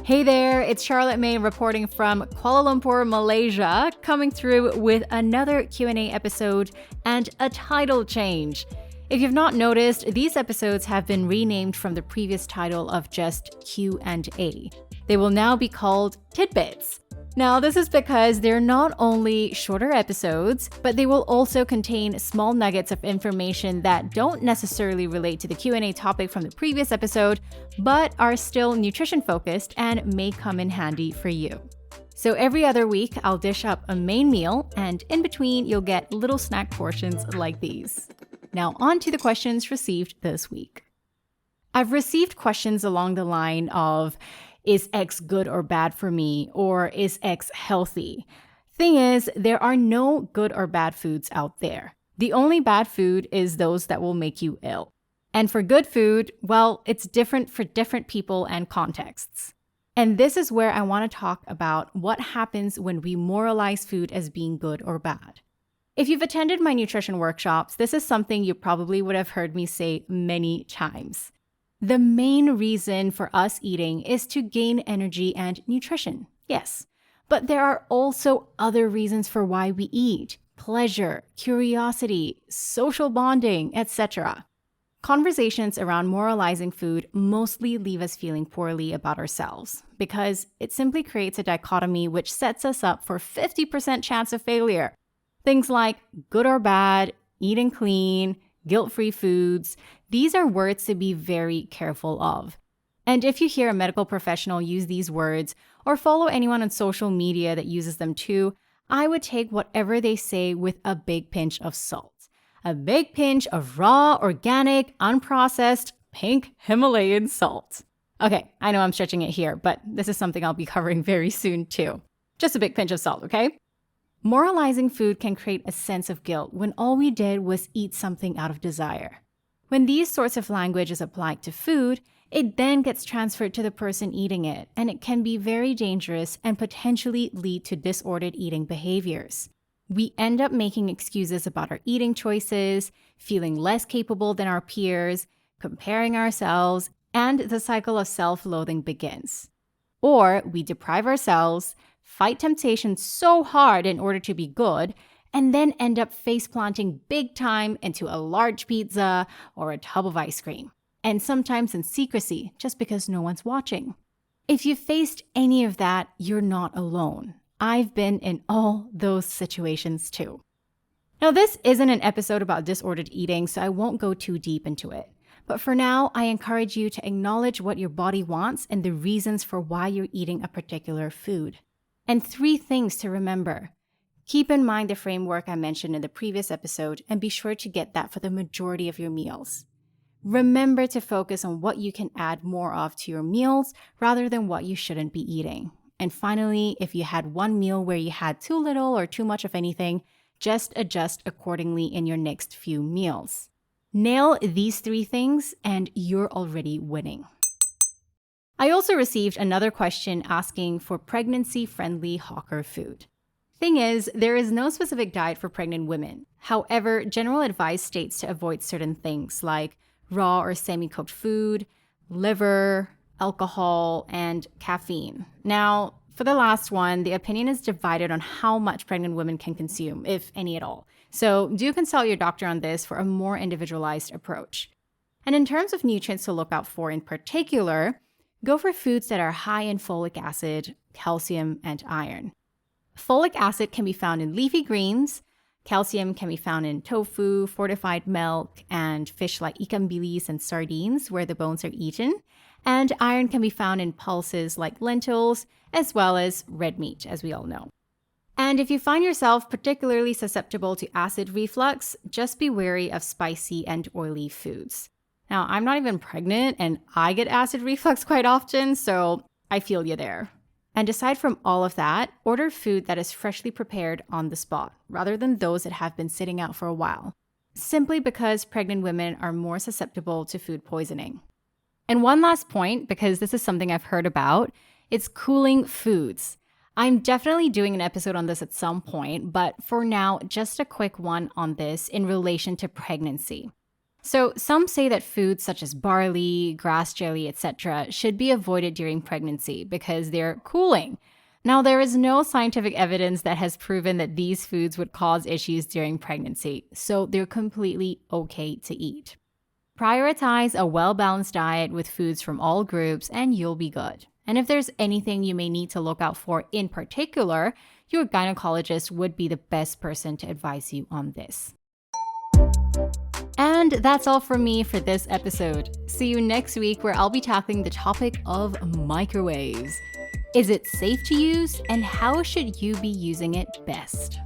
Hey there, it's Charlotte May reporting from Kuala Lumpur, Malaysia, coming through with another Q&A episode and a title change. If you've not noticed, these episodes have been renamed from the previous title of just Q&A. They will now be called Tidbits. Now, this is because they're not only shorter episodes, but they will also contain small nuggets of information that don't necessarily relate to the Q&A topic from the previous episode, but are still nutrition-focused and may come in handy for you. So every other week, I'll dish up a main meal, and in between, you'll get little snack portions like these. Now, on to the questions received this week. I've received questions along the line of, is X good or bad for me? Or is X healthy? Thing is, there are no good or bad foods out there. The only bad food is those that will make you ill. And for good food, well, it's different for different people and contexts. And this is where I want to talk about what happens when we moralize food as being good or bad. If you've attended my nutrition workshops, this is something you probably would have heard me say many times. The main reason for us eating is to gain energy and nutrition, yes. But there are also other reasons for why we eat: pleasure, curiosity, social bonding, etc. Conversations around moralizing food mostly leave us feeling poorly about ourselves because it simply creates a dichotomy which sets us up for 50% chance of failure. Things like good or bad, eating clean, guilt-free foods, these are words to be very careful of. And if you hear a medical professional use these words or follow anyone on social media that uses them too, I would take whatever they say with a big pinch of salt. A big pinch of raw, organic, unprocessed, pink Himalayan salt. Okay, I know I'm stretching it here, but this is something I'll be covering very soon too. Just a big pinch of salt, okay? Moralizing food can create a sense of guilt when all we did was eat something out of desire. When these sorts of language is applied to food, it then gets transferred to the person eating it, and it can be very dangerous and potentially lead to disordered eating behaviors. We end up making excuses about our eating choices, feeling less capable than our peers, comparing ourselves, and the cycle of self-loathing begins. Or we deprive ourselves, fight temptation so hard in order to be good, and then end up face-planting big time into a large pizza or a tub of ice cream. And sometimes in secrecy, just because no one's watching. If you faced any of that, you're not alone. I've been in all those situations too. Now, this isn't an episode about disordered eating, so I won't go too deep into it. But for now, I encourage you to acknowledge what your body wants and the reasons for why you're eating a particular food. And 3 things to remember. Keep in mind the framework I mentioned in the previous episode and be sure to get that for the majority of your meals. Remember to focus on what you can add more of to your meals rather than what you shouldn't be eating. And finally, if you had one meal where you had too little or too much of anything, just adjust accordingly in your next few meals. Nail these 3 things and you're already winning. I also received another question asking for pregnancy-friendly hawker food. Thing is, there is no specific diet for pregnant women. However, general advice states to avoid certain things like raw or semi-cooked food, liver, alcohol, and caffeine. Now, for the last one, the opinion is divided on how much pregnant women can consume, if any at all. So do consult your doctor on this for a more individualized approach. And in terms of nutrients to look out for in particular, go for foods that are high in folic acid, calcium, and iron. Folic acid can be found in leafy greens, calcium can be found in tofu, fortified milk, and fish like ikan bilis and sardines where the bones are eaten, and iron can be found in pulses like lentils, as well as red meat, as we all know. And if you find yourself particularly susceptible to acid reflux, just be wary of spicy and oily foods. Now, I'm not even pregnant and I get acid reflux quite often, so I feel you there. And aside from all of that, order food that is freshly prepared on the spot, rather than those that have been sitting out for a while, simply because pregnant women are more susceptible to food poisoning. And one last point, because this is something I've heard about, it's cooling foods. I'm definitely doing an episode on this at some point, but for now, just a quick one on this in relation to pregnancy. So some say that foods such as barley, grass jelly, etc. should be avoided during pregnancy because they're cooling. Now, there is no scientific evidence that has proven that these foods would cause issues during pregnancy, so they're completely okay to eat. Prioritize a well-balanced diet with foods from all groups and you'll be good. And if there's anything you may need to look out for in particular, your gynecologist would be the best person to advise you on this. And that's all from me for this episode. See you next week where I'll be tackling the topic of microwaves. Is it safe to use, and how should you be using it best?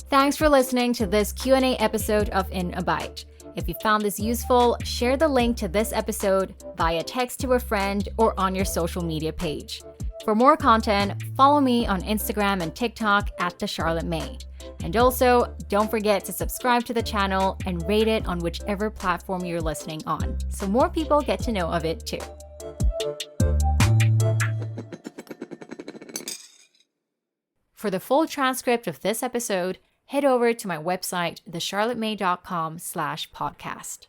Thanks for listening to this Q&A episode of In a Bite. If you found this useful, share the link to this episode via text to a friend or on your social media page. For more content, follow me on Instagram and TikTok at The Charlotte May. And also, don't forget to subscribe to the channel and rate it on whichever platform you're listening on, so more people get to know of it too. For the full transcript of this episode, head over to my website, thecharlottemay.com/podcast.